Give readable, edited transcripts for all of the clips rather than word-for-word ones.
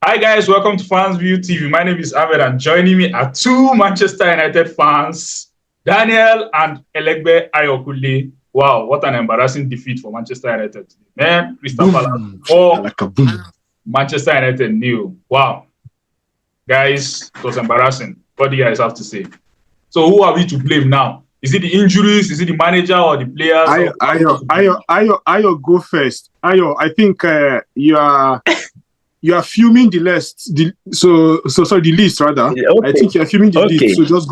Hi guys, welcome to Fans View TV. My name is Ahmed and joining me are two Manchester United fans, Daniel and Elegbe Ayokunle. Wow, what an embarrassing defeat for Manchester United today. Man, Crystal Palace 4, Manchester United nil. Wow. Guys, it was embarrassing. What do you guys have to say? So who are we to blame now? Is it the injuries? Is it the manager or the players? Ayo, go first. Ayo, I think you are fuming the list. The list rather. Okay. I think you are fuming the list. So just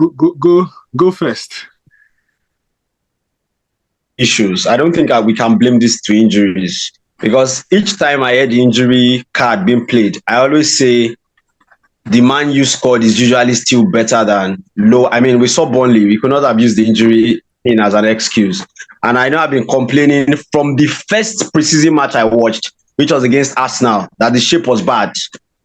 go first. Issues. I don't think we can blame these two injuries because each time I hear the injury card being played, I always say the Man U squad is usually still better than low. I mean, we saw Burnley. We could not have used the injury in as an excuse. And I know I've been complaining from the first preseason match I watched, which was against Arsenal, that the shape was bad.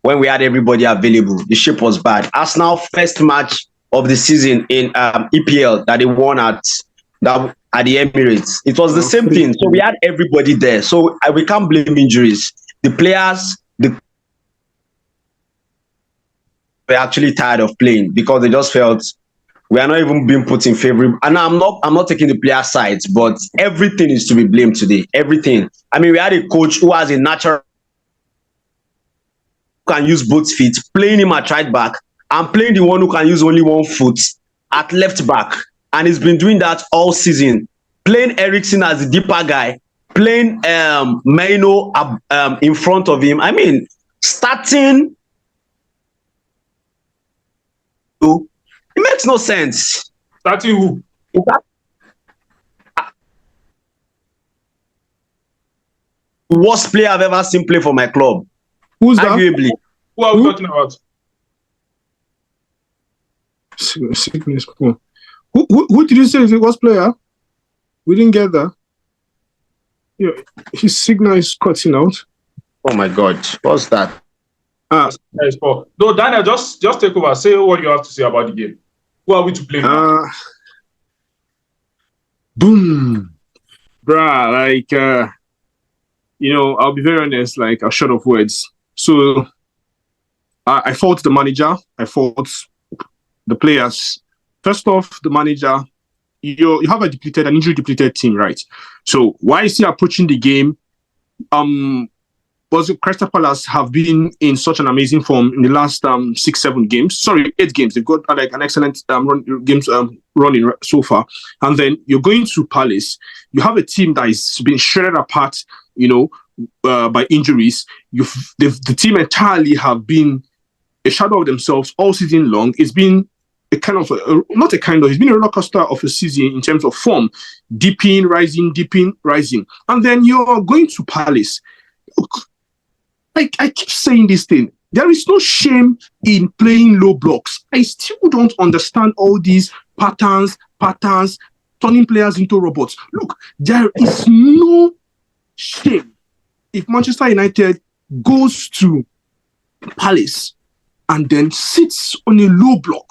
When we had everybody available, the shape was bad. Arsenal first match of the season in EPL that they won at the Emirates. It was the same thing. So we had everybody there. So we can't blame injuries. The players, were actually tired of playing because they just felt we are not even being put in favor. And I'm not taking the player sides, but everything is to be blamed today. Everything. I mean, we had a coach who has a natural can use both feet, playing him at right back, and playing the one who can use only one foot at left back. And he's been doing that all season. Playing Eriksen as the deeper guy, playing Maino in front of him. I mean, starting. It makes no sense. Starting who? Worst player I've ever seen play for my club. Who's arguably? That? Who are we talking about? Sickness. Who did you say is the worst player? We didn't get that. Yeah, his signal is cutting out. Oh my God, what's that? No, Daniel, just take over. Say what you have to say about the game. Who are we to blame? Boom, bruh. Like, I'll be very honest. Like, a short of words. So, I fault the manager. I fault the players. First off, the manager. You have an injury depleted team, right? So, why is he approaching the game? Crystal Palace have been in such an amazing form in the last 8 games. They've got like an excellent running so far. And then you're going to Palace. You have a team that is being shredded apart, by injuries. The team entirely have been a shadow of themselves all season long. It's been it's been a roller coaster of a season in terms of form, dipping, rising. And then you're going to Palace. Look, I keep saying this thing. There is no shame in playing low blocks. I still don't understand all these patterns, turning players into robots. Look, there is no shame if Manchester United goes to Palace and then sits on a low block.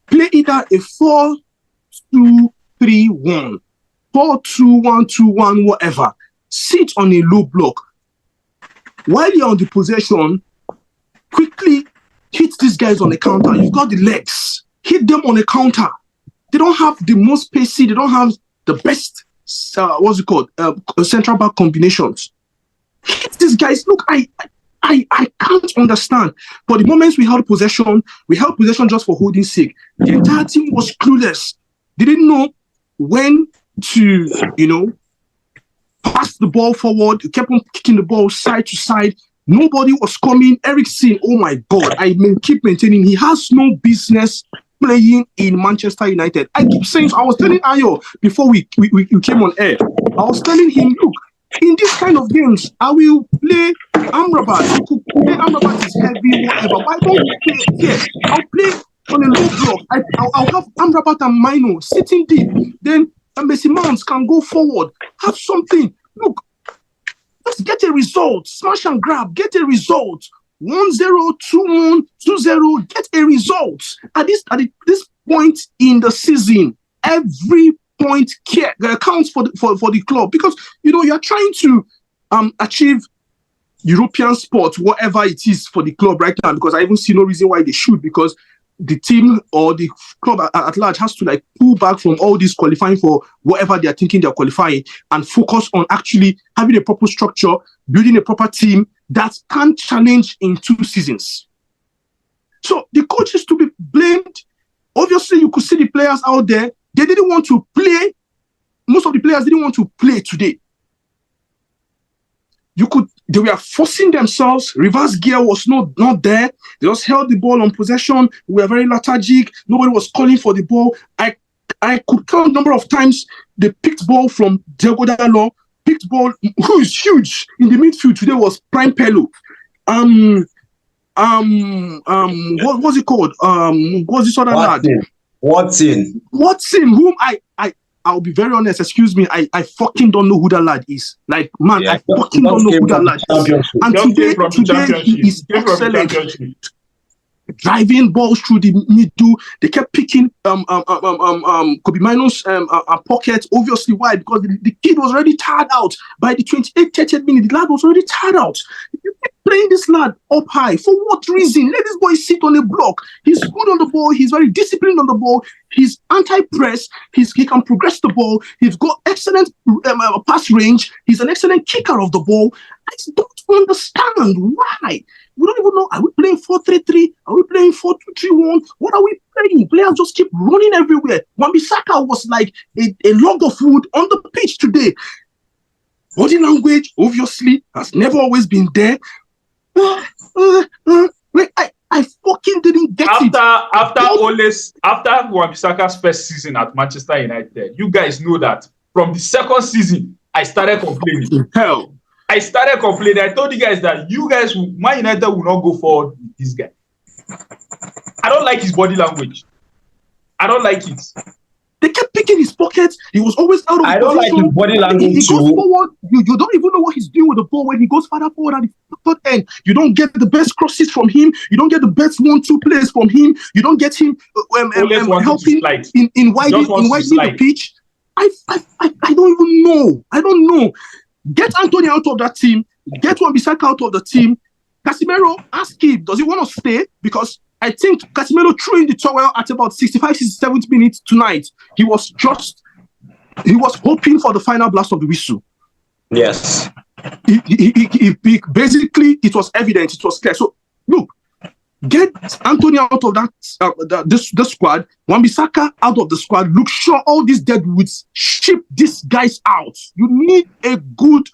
Play either a 4-2-3-1, 4-2-1-2-1, whatever. Sit on a low block. While you're on the possession, quickly hit these guys on the counter. You've got the legs. Hit them on the counter. They don't have the most pacey. They don't have the best, central back combinations. Hit these guys. Look, I can't understand. But the moments we held possession just for holding sake. The entire team was clueless. They didn't know when to, pass the ball forward, kept on kicking the ball side to side. Nobody was coming. Eriksen, oh my God, keep maintaining he has no business playing in Manchester United. I keep saying, I was telling Ayo before we came on air, I was telling him, look, in this kind of games, I will play Amrabat. I could play Amrabat is heavy, whatever. Why don't we play here? I'll play on a low block. I'll have Amrabat and Maino sitting deep. Then Messi Mounts can go forward. Have something. Look, let's get a result. Smash and grab. Get a result. 1-0, 2-1, 2-0. Get a result. At this point in the season, every point counts for the club because you're trying to achieve European sport, whatever it is for the club right now, because I even see no reason why they should, because the team or the club at large has to like pull back from all this qualifying for whatever they are thinking they're qualifying and focus on actually having a proper structure, building a proper team that can challenge in 2 seasons. So the coach is to be blamed. Obviously, you could see the players out there. They didn't want to play. Most of the players didn't want to play today. They were forcing themselves. Reverse gear was not there. They just held the ball on possession. We were very lethargic. Nobody was calling for the ball. I could count number of times they picked ball from Diego Dalot. Picked ball, who is huge in the midfield today, was Prime Pelo. What was it called? What's this other lad? Watson, whom I'll be very honest, excuse me, I fucking don't know who that lad is. Like, man, yeah, I fucking don't know who that lad is. And today he is excellent. Driving balls through the middle. They kept picking Kobe Mino's pocket. Obviously, why? Because the kid was already tired out. By the 30th minute, the lad was already tired out. You keep playing this lad up high. For what reason? Let this boy sit on a block. He's good on the ball. He's very disciplined on the ball. He's anti-press. He can progress the ball. He's got excellent pass range. He's an excellent kicker of the ball. I don't understand why. We don't even know. Are we playing 4-3-3? Are we playing 4-2-3-1? What are we playing? Players just keep running everywhere. Wan-Bissaka was like a log of wood on the pitch today. Body language, obviously, has never always been there. I fucking didn't get it. After Wan-Bissaka's first season at Manchester United, you guys know that from the second season, I started complaining. Hell. I started complaining. I told you guys that Man United will not go forward with this guy. I don't like his body language. I don't like it. They kept picking his pockets. He was always out of position. I don't like his body language. He goes forward. You don't even know what he's doing with the ball when he goes farther forward at the third end. You don't get the best crosses from him. You don't get the best 1-2 plays from him. You don't get him helping in widening the pitch. I don't even know. I don't know. Get Anthony out of that team. Get Wan-Bissaka out of the team. Casemiro, ask him, does he want to stay? Because I think Casemiro threw in the towel at about 65, 67th minute tonight. He was hoping for the final blast of the whistle. Yes. Basically, it was evident. It was clear. So, look, get Anthony out of the squad. Wan-Bissaka out of the squad. Look, sure, all these deadwoods, ship these guys out. You need a good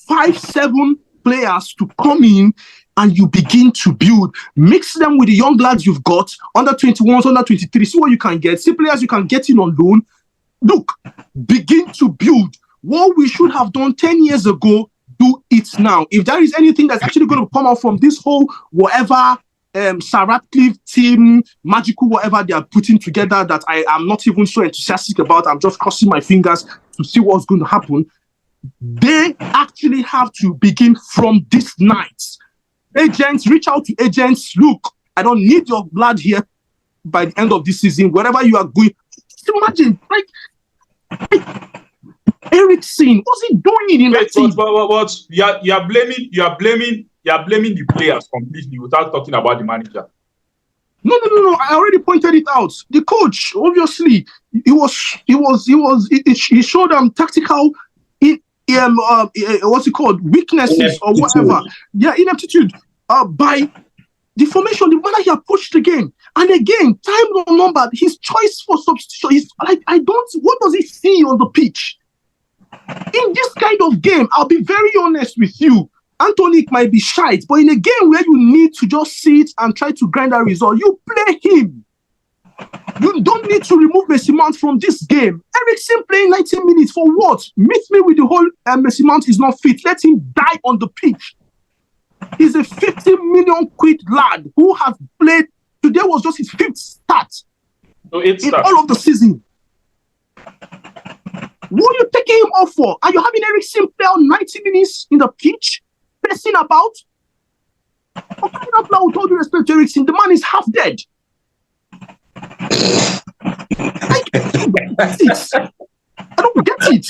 5-7 players to come in and you begin to build. Mix them with the young lads you've got, under 21s, under 23. See what you can get. See players you can get in on loan. Look, begin to build. What we should have done 10 years ago, do it now. If there is anything that's actually going to come out from this whole whatever Sir Ratcliffe team, magical whatever they are putting together that I am not even so enthusiastic about, I'm just crossing my fingers to see what's going to happen. They actually have to begin from this night. Agents, reach out to agents. Look, I don't need your blood here by the end of this season. Wherever you are going, just imagine, Eriksen, what's he doing in that team? But you are blaming the players completely without talking about the manager. No. I already pointed it out. The coach, obviously, he showed them tactical what's it called? Weaknesses or whatever. Yeah, ineptitude. By the formation, the manner he approached the game. And again, time no number, his choice for substitution is like, what does he see on the pitch? In this kind of game, I'll be very honest with you. Anthony might be shite, but in a game where you need to just sit and try to grind a result, you play him. You don't need to remove Messi Mount from this game. Eriksen playing 90 minutes for what? Meet me with the whole Messi Mount is not fit. Let him die on the pitch. He's a 50 million quid lad who has played. Today was just his 5th start in all of the season. What are you taking him off for? Are you having Eriksen play on 90 minutes in the pitch? Pressing about? For coming up now, with all due respect to Eriksen, the man is half dead. I don't get it.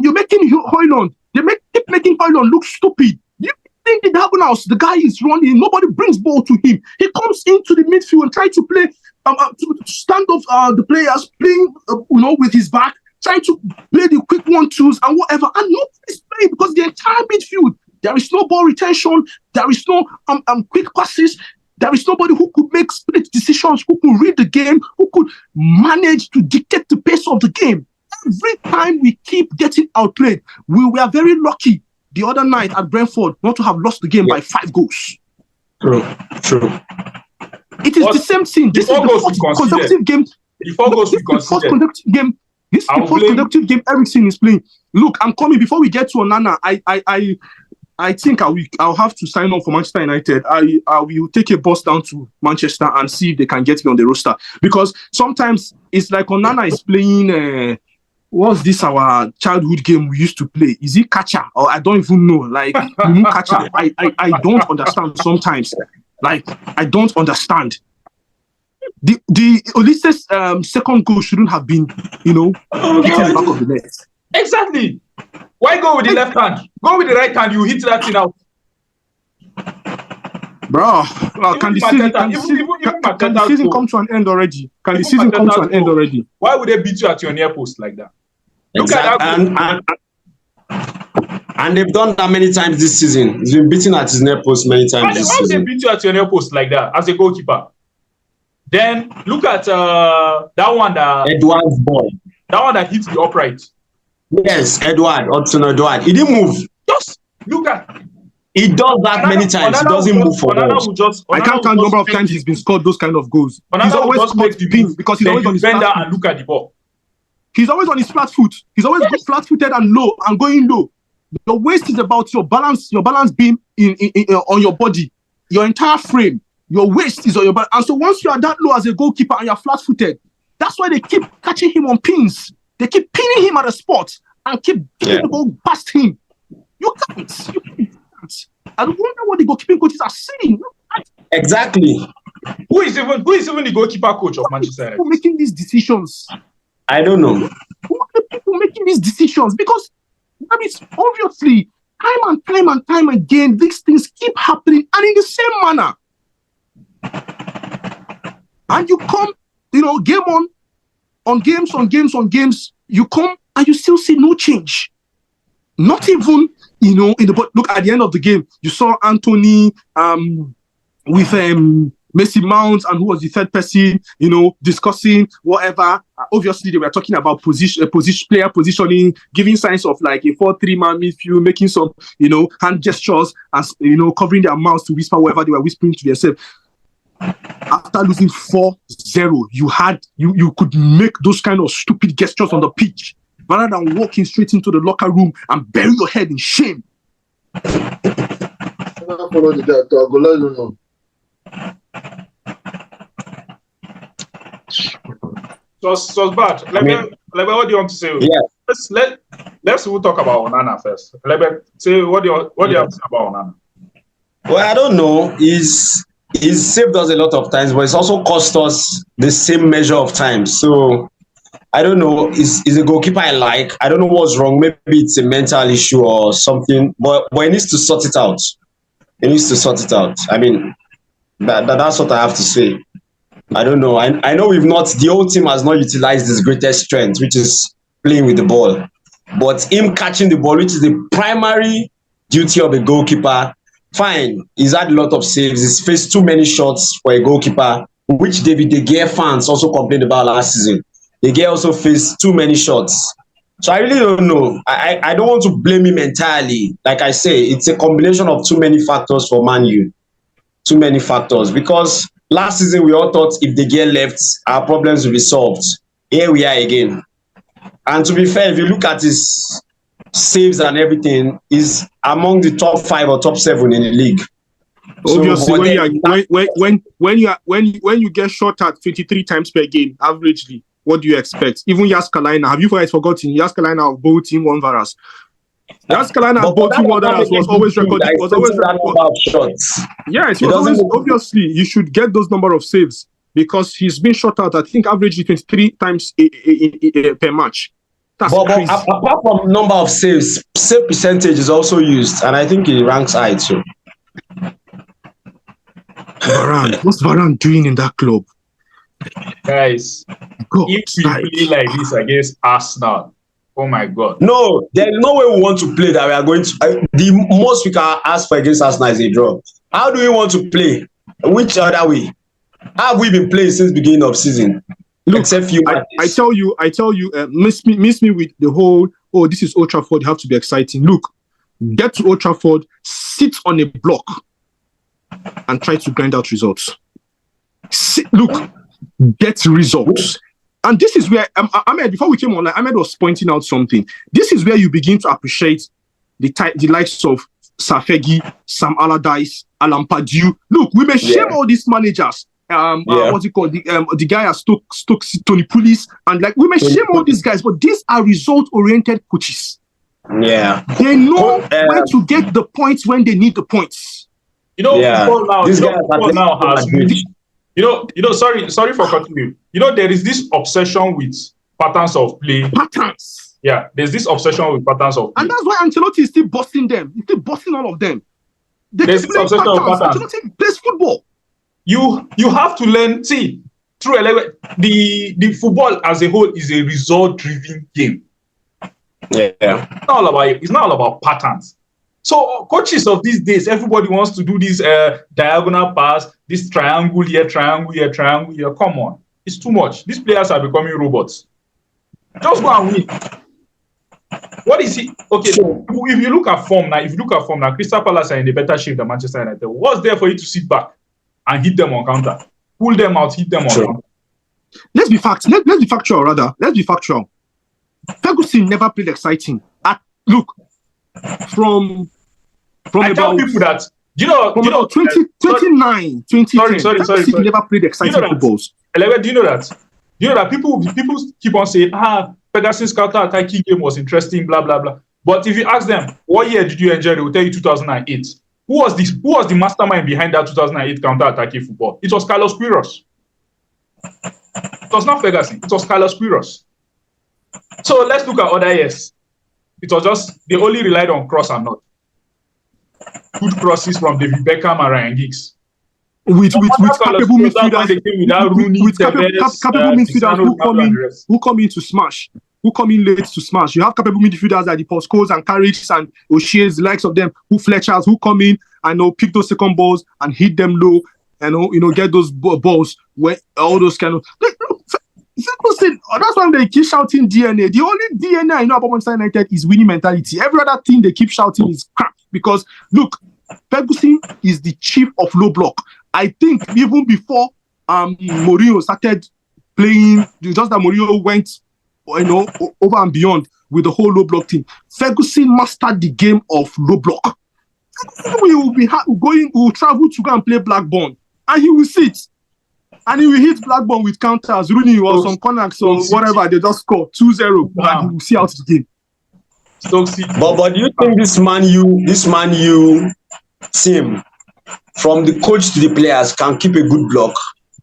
You Højlund. They keep making Højlund look stupid. You think the Diagonals, the guy is running, nobody brings ball to him. He comes into the midfield and tries to play, to stand off the players, playing, with his back, trying to play the quick 1-2s and whatever. And nobody's playing because the entire midfield, there is no ball retention, there is no quick passes. There is nobody who could make split decisions, who could read the game, who could manage to dictate the pace of the game. Every time we keep getting outplayed, we were very lucky the other night at Brentford not to have lost the game by 5 goals. True. It is the same thing. This is the fourth consecutive game. This is the fourth consecutive game. This is the fourth consecutive game Eriksen is playing. Look, I'm coming. Before we get to Onana, I think I'll have to sign on for Manchester United. I will take a bus down to Manchester and see if they can get me on the roster. Because sometimes it's like Onana is playing, what's this, our childhood game we used to play? Is it catcher? Or I don't even know. Like, catcher. I don't understand sometimes. Like, I don't understand. The Ulisses second goal shouldn't have been, hitting the back of the net. Exactly. Why go with the left hand? Go with the right hand, you hit that thing out. Bro, can the season come to an end already? Can the season come to an end already? Why would they beat you at your near post like that? Exactly. And they've done that many times this season. He's been beaten at his near post many times this season. Why would they beat you at your near post like that as a goalkeeper? Then look at that one that Edward's ball. That one that hits the upright. Yes, Hudson Edward. He didn't move. Just look at. He does that many times. He doesn't move for balls. I can't count the number of times he's been scored those kind of goals. He's always scored the pin because he's always on his flat foot. And look at the ball. He's always on his flat foot. He's always flat-footed and low and going low. The waist is about your balance beam on your body, your entire frame. Your waist is on your body. And so once you are that low as a goalkeeper and you're flat-footed, that's why they keep catching him on pins. They keep pinning him at the spot and keep getting the ball past him. You can't. I wonder what the goalkeeping coaches are saying. Exactly. Who is even the goalkeeper coach of Manchester United? Who are making these decisions? I don't know. Who are the people making these decisions? Because obviously, time and time again, these things keep happening and in the same manner. And you come, game on games, you come and you still see no change. Not even, in the look at the end of the game, you saw Anthony with Messi Mount and who was the third person, discussing whatever. Obviously, they were talking about player positioning, giving signs of like a 4-3-man midfield, making some, hand gestures as covering their mouths to whisper whatever they were whispering to themselves. After losing 4-0, you could make those kind of stupid gestures on the pitch rather than walking straight into the locker room and bury your head in shame. So bad. What do you want to say? Yeah. Let's talk about Onana first. Say what do you have to say about Onana? Well, I don't know. He's saved us a lot of times, but it's also cost us the same measure of times. So I don't know. He's a goalkeeper I like. I don't know what's wrong. Maybe it's a mental issue or something. But he needs to sort it out. I mean, that's what I have to say. I don't know. I know the whole team has not utilized his greatest strength, which is playing with the ball. But him catching the ball, which is the primary duty of a goalkeeper, fine. He's had a lot of saves. He's faced too many shots for a goalkeeper, which David De Gea fans also complained about last season. De Gea also faced too many shots. So I really don't know. I don't want to blame him entirely. Like I say, it's a combination of too many factors for Man U. Too many factors. Because last season, we all thought if De Gea left, our problems would be solved. Here we are again. And to be fair, if you look at his saves and everything, he's among the top 5 or top 7 in the league. Obviously, when you get shot at 23 times per game, averagely, what do you expect? Even Yaskalaina, have you guys forgotten? Yaskalaina of Bolton won Varas. Yaskalaina of Bolton won Varas was always recorded. Yes, obviously, you should get those number of saves because he's been shot out, I think, averagely 23 times per match. That's But crazy. apart from number of saves, save percentage is also used, and I think he ranks high too. Varane, what's Varane doing in that club? Guys, God, if we play like this against Arsenal, oh my God. No, there is no way we want to play that we are going to. The most we can ask for against Arsenal is a draw. How do we want to play? Which other way? How have we been playing since beginning of season? Look, Except few I matches. tell you, miss me with the whole, oh, this is Old Trafford, you have to be exciting. Look, get to Old Trafford, sit on a block, and try to grind out results. Look, get results. And this is where, Ahmed, before we came online, Ahmed was pointing out something. This is where you begin to appreciate the likes of Safegi, Sam Allardyce, Alan Pardew. Look, we may shame all these managers. What's it called? The guy at Stoke Tony Pulis, and like we may shame all these guys, but these are result-oriented coaches. Yeah, they know when to get the points when they need the points. Football now. Football now has moved. Sorry for cutting you. There is this obsession with patterns of play. Patterns. Yeah, there's this obsession with patterns of play. And that's why Ancelotti is still busting them. He's still busting all of them. There's this obsession with patterns. Ancelotti plays football. You have to learn. See, through the football as a whole is a result-driven game. Yeah, it's not all about patterns. So coaches of these days, everybody wants to do this diagonal pass, this triangle here, triangle here, triangle here. Come on, it's too much. These players are becoming robots. Just go and win. What is it? Okay, so if you look at form now, Crystal Palace are in a better shape than Manchester United. What's there for you to sit back and hit them on counter, pull them out, hit them on counter? Let's be factual. Let's be factual. Ferguson never played exciting. Look, from I tell people that 2009, 2010. Sorry. He never played exciting footballs. Do you know that people keep on saying Ferguson's counter-attacking game was interesting, blah blah blah. But if you ask them what year did you enjoy, they will tell you 2008. Who was the mastermind behind that 2008 counter-attacking football? It was Carlos Queiroz. It was not Ferguson. It was Carlos Queiroz. So let's look at other years. It was just they only relied on cross and not good crosses from David Beckham and Ryan Giggs. With capable midfielders who come in to smash, who come in late to smash. You have capable midfielders like the Postcos and Carriage and O'Shea's, the likes of them, who Fletchers, who come in and pick those second balls and hit them low and get those balls where all those kind of. That's why they keep shouting DNA. The only DNA I know about Manchester United is winning mentality. Every other thing they keep shouting is crap. Because look, Ferguson is the chief of low block. I think even before Mourinho started playing, just that Mourinho went over and beyond with the whole low block team. Ferguson mastered the game of low block. We will travel to go and play Blackburn, and he will sit. And he will hit Blackburn with counters, Rooney or some corners or whatever. They just score 2-0 and he will see out the game. But do you think this Man U team, from the coach to the players, can keep a good block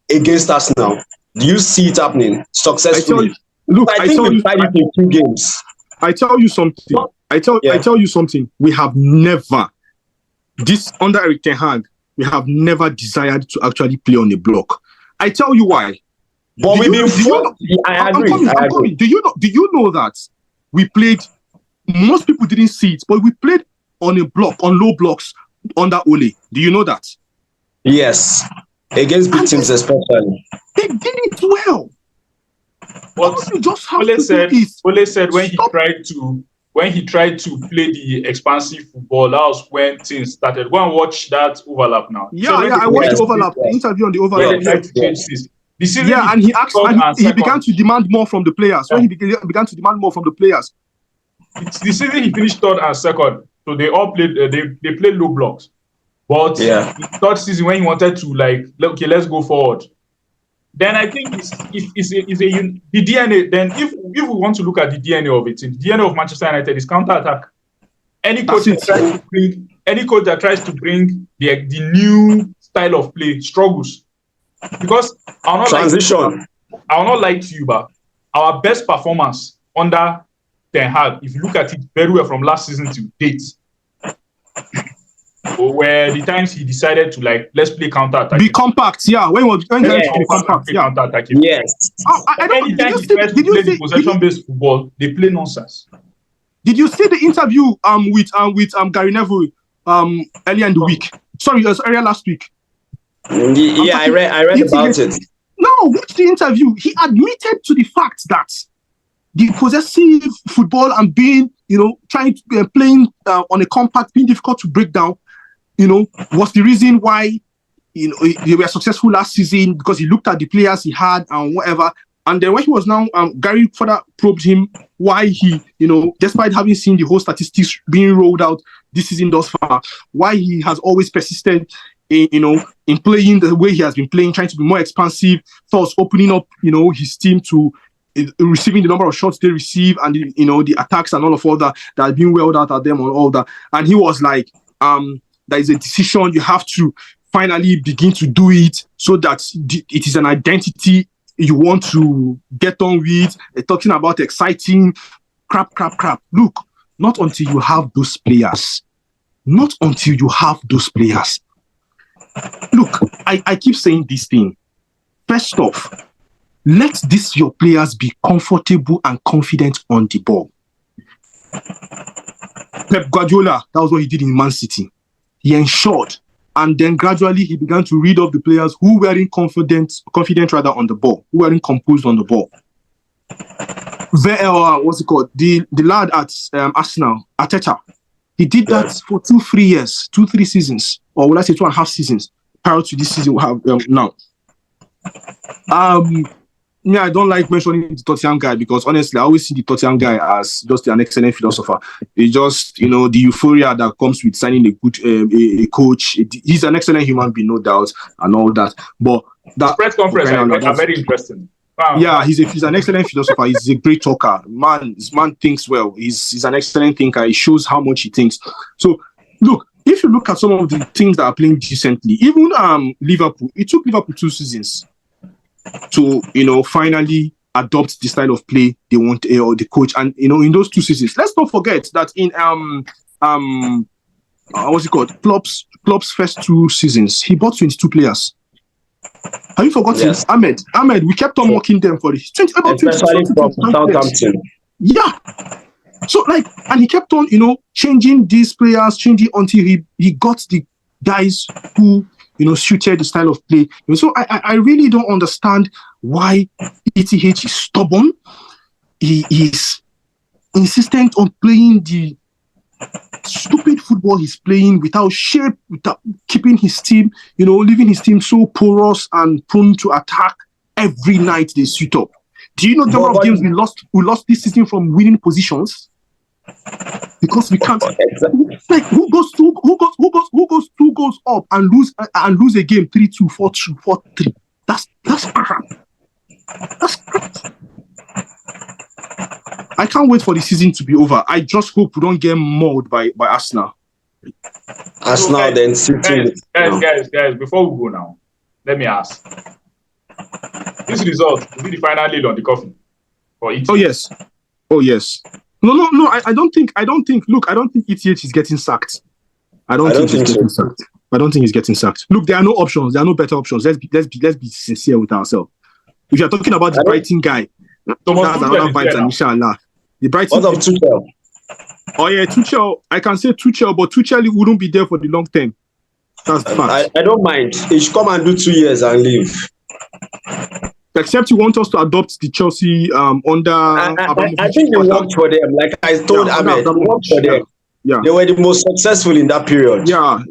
against Arsenal? Do you see it happening successfully? I think we tried it in 2 games. I tell you something. I tell you something. We have never, under Erik ten Hag, we have never desired to actually play on a block. I tell you why. But we've been. I agree. Do you know that we played? Most people didn't see it, but we played on a block, on low blocks under Ole. Do you know that? Yes, against big teams especially. They did it well. What you just have Ole said when he tried to play the expansive football, that was when things started. Go and watch that overlap now. I watched the overlap, the interview on the overlap. When they tried to change this. And he asked, and he began to demand more from the players. When he began to demand more from the players. It's the season he finished third and second, so they all played. They played low blocks. But the third season, when he wanted to let's go forward. Then I think the DNA. Then if we want to look at the DNA of it, the DNA of Manchester United is counter-attack. Any coach that tries to bring the new style of play struggles, because I will not lie to you, but our best performance under Ten Hag, if you look at it very well from last season to date, where the times he decided to like, let's play counter-attack. Be compact, yeah. When Yeah. be compact, yeah. Counter-attack. Yes. I don't. Anytime he tries to play the possession-based football, they play nonsense. Did you see the interview with Gary Neville earlier in the week? Sorry, it was earlier last week. Yeah, I read about it. No, watch the interview. He admitted to the fact that the possessive football and being, trying to playing on a compact, being difficult to break down, was the reason why they were successful last season, because he looked at the players he had and whatever. And then when he was now, Gary further probed him why he, despite having seen the whole statistics being rolled out this season thus far, why he has always persisted in playing the way he has been playing, trying to be more expansive, thus opening up, his team to receiving the number of shots they receive and the attacks and all that are being wheeled out at them and all that. And he was like, there is a decision, you have to finally begin to do it so that it is an identity you want to get on with. Talking about exciting crap. Look, not until you have those players. Not until you have those players. Look, I keep saying this thing. First off, let your players be comfortable and confident on the ball. Pep Guardiola, that was what he did in Man City. He ensured, and then gradually he began to read off the players who weren't confident rather on the ball, who weren't composed on the ball. What's it called? The lad at Arsenal, Arteta, he did that for 2-3 seasons, or will I say 2.5 seasons prior to this season we have now. Yeah, I don't like mentioning the Tottenham guy because honestly, I always see the Tottenham guy as just an excellent philosopher. It's just, the euphoria that comes with signing a good a coach. He's an excellent human being, no doubt, and all that. But that press conference are very interesting. Wow. Yeah, he's an excellent philosopher. He's a great talker. This man thinks well. He's an excellent thinker. He shows how much he thinks. So, look, if you look at some of the things that are playing decently, even Liverpool, it took Liverpool 2 seasons to finally adopt the style of play they want, or the coach. And in those 2 seasons, let's not forget that in what's it called, Klopp's first 2 seasons, he bought 22 players. Have you forgotten? Yes. Ahmed, we kept on mocking them for it. Especially from Southampton. Yeah. So and he kept on changing these players, changing until he got the guys who suited the style of play. So I really don't understand why ETH is stubborn. He is insistent on playing the stupid football he's playing without shape, without keeping his team, leaving his team so porous and prone to attack every night they suit up. Do you know the number of games we lost this season from winning positions? Because we can't. Like who goes 2 goals up and lose a game 3-2, 4-2, 4-3? That's crap. That's crap. I can't wait for the season to be over. I just hope we don't get mauled by Arsenal. Arsenal then City. Guys, before we go now, let me ask. This result will be the final nail on the coffin for ETH. Oh yes. No. I don't think. Look, I don't think ETH is getting sacked. I don't think he's getting sacked. I don't think he's getting sacked. Look, there are no options. There are no better options. Let's be sincere with ourselves. If you're talking about the Brighton guy, that's another fight, inshallah. The Brighton. What of Tuchel? Oh yeah, Tuchel. I can say Tuchel, but Tuchel wouldn't be there for the long term. That's the fact. I don't mind. He should come and do 2 years and leave. Except you want us to adopt the Chelsea under. I think it worked for them. Like I told Ahmed, it worked for them. Yeah. They were the most successful in that period. Yeah.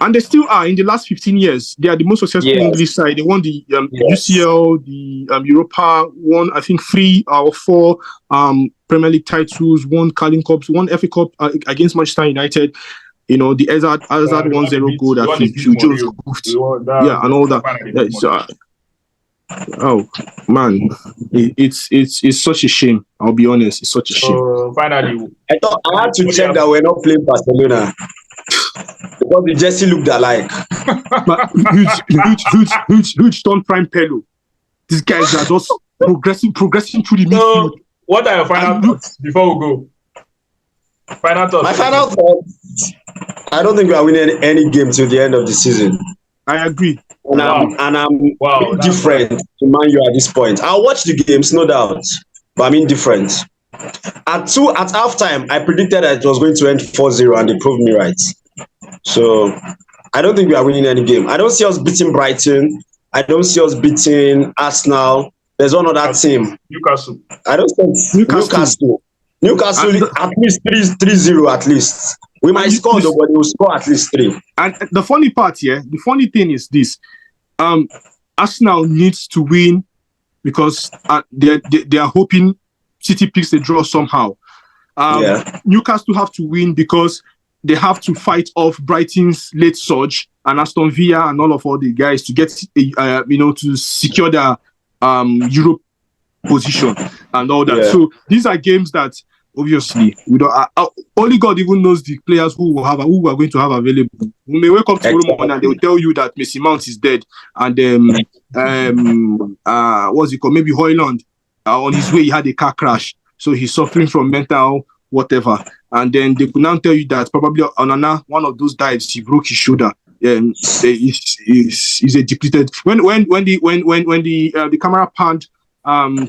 And they still are. In the last 15 years, they are the most successful English side. They won the UCL, the Europa, won I think 3 or 4 Premier League titles, won Carling Cups, won FA Cup against Manchester United. The Hazard 1-0 goal that he just goofed. And all that. Oh man, it's such a shame. I'll be honest, it's such a shame. Finally, I had to check that we're not playing Barcelona because the jersey looked alike. Huge Stone Prime Pelo. These guys are just progressing through the midfield. So, what are your final thoughts before we go? Final thoughts. My final thoughts, I don't think we are winning any game till the end of the season. I agree. And I'm Wow, indifferent to Man U at this point. I'll watch the games, no doubt, but I'm indifferent. At halftime, I predicted that it was going to end 4-0, and they proved me right. So I don't think we are winning any game. I don't see us beating Brighton. I don't see us beating Arsenal. There's one other team. Newcastle. I don't see Newcastle. At least 3-0 at least. We might score though, but they will score at least 3. And the funny part here, the funny thing is this: Arsenal needs to win because they are hoping City picks a draw somehow. Newcastle have to win because they have to fight off Brighton's late surge and Aston Villa and all the guys to get to secure their Europe position and all that. So these are games that obviously we don't. Only God even knows the players who are going to have available. We may wake up tomorrow morning and they will tell you that Mason Mount is dead, and what's it called? Maybe Højlund on his way he had a car crash, so he's suffering from mental whatever. And then they could now tell you that probably on one of those dives he broke his shoulder. He's a depleted. When the camera panned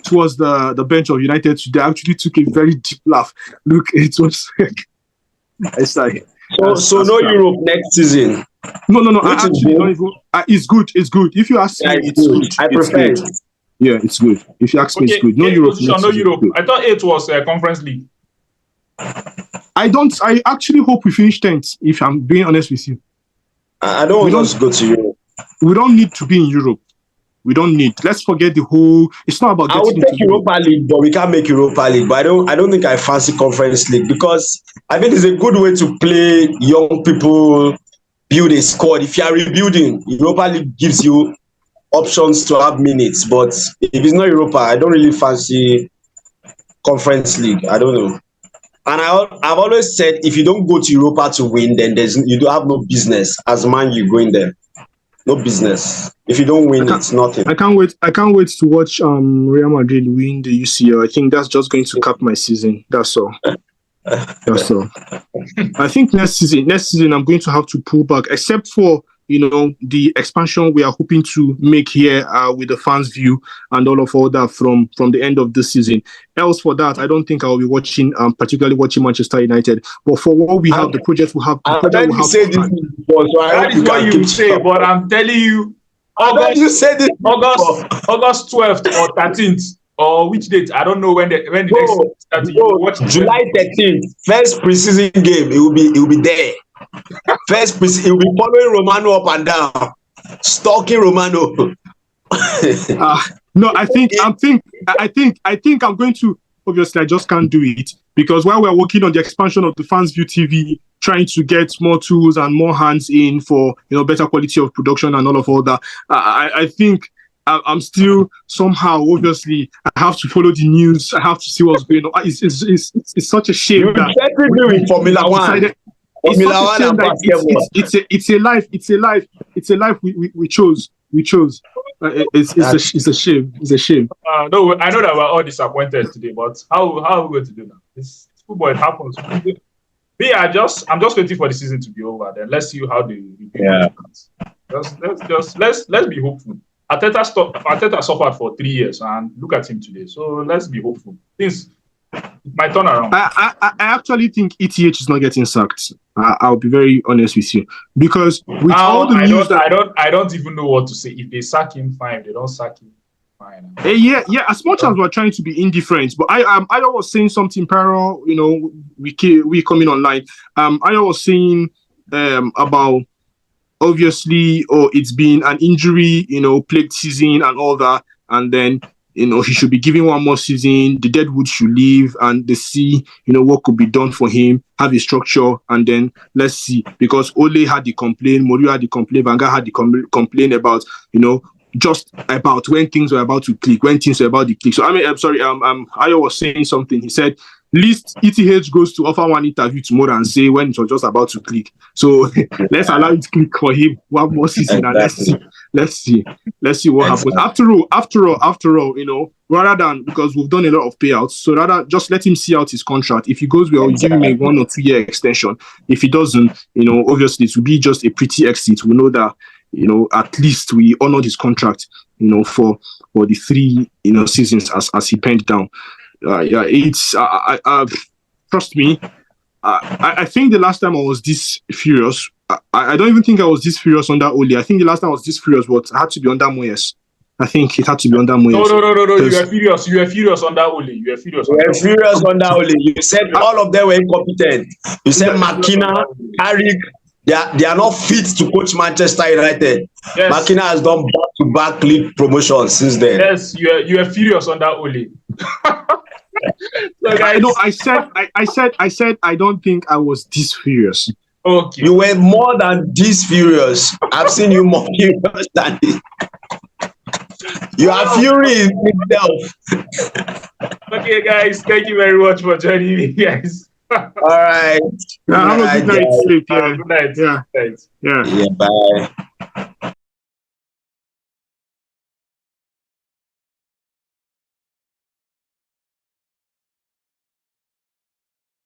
towards the bench of United, they actually took a very deep laugh. Look, it was it's like so no Europe next season. No. I actually don't even. It's good. It's good. If you ask me, it's good. I prefer it. Yeah, it's good. If you ask me, it's good. No Europe. No Europe. I thought it was a Conference League. I actually hope we finish 10th. If I'm being honest with you, I don't want us to go to Europe. We don't need to be in Europe. We don't need. Let's forget the whole. It's not about. I would take Europa League, but we can't make Europa League. But I don't think I fancy Conference League because I think it's a good way to play young people, build a squad. If you are rebuilding, Europa League gives you options to have minutes. But if it's not Europa, I don't really fancy Conference League. I don't know. And I've always said if you don't go to Europa to win, then you don't have no business as Man U going there. No business. If you don't win, it's nothing. I can't wait to watch Real Madrid win the UCL. I think that's just going to cap my season. That's all. That's all. I think next season I'm going to have to pull back, except for the expansion we are hoping to make here with the fans view and all that from the end of this season. Else for that, I don't think I will be watching, particularly watching Manchester United. But for what we have, the project we have. That is what you say, but I'm telling you, August 12th or 13th or which date? I don't know when the next start. July 13th, first preseason game. It will be there. First, he will be following Romano up and down, stalking Romano. No, I think I'm going to. Obviously, I just can't do it because while we're working on the expansion of the Fans View TV, trying to get more tools and more hands in for better quality of production and all that, I think I'm still somehow. Obviously, I have to follow the news. I have to see what's going on. It's such a shame that Formula One. It's a life we chose. It's a shame. It's a shame. No, I know that we're all disappointed today, but how are we going to do now? It's football. It happens. I'm just waiting for the season to be over. Then let's see how the let's be hopeful. Arteta suffered for 3 years, and look at him today. So let's be hopeful. Things might turn around. I actually think ETH is not getting sacked. I'll be very honest with you because with all the news I don't even know what to say. If they sack him, fine. If they don't sack him, fine. Yeah. As much as we're trying to be indifferent, but I was saying something parallel. We coming online. I was saying about obviously, it's been an injury, plagued season and all that, and then. He should be given one more season. The deadwood should leave and they see, what could be done for him, have a structure, and then let's see. Because Ole had the complaint, Mourinho had the complaint, Van Gaal had the complaint about, just about when things were about to click, when things were about to click. So I'm sorry, Ayo was saying something. He said, least ETH goes to offer one interview tomorrow and say when it was just about to click. So let's allow it to click for him one more season and let's see what happens. After all, you know, rather than, because we've done a lot of payouts, so rather just let him see out his contract. If he goes well, we give him a 1 or 2 year extension. If he doesn't, you know, obviously it will be just a pretty exit. We know that, you know, at least we honored his contract, you know, for the 3, you know, seasons as he penned down. It's trust me. I think the last time I was this furious, I don't even think I was this furious under Oli. I think the last time I was this furious, but it had to be under Moyes. I think it had to be under Moyes. No. You were furious. You were furious under Oli. You were furious. You were furious under Oli. You said all of them were incompetent. You said McKenna, Carrick, they are not fit to coach Manchester United. Yes. McKenna has done back-to-back league promotions since then. Yes, you were furious under Oli. So guys, I said I don't think I was this furious. Okay. You were more than this furious. I've seen you more furious than this. You are fury in itself. Okay, guys, thank you very much for joining me, guys. All right. Have a good night. Sleep. Good night. Yeah. Good night. Yeah. Bye.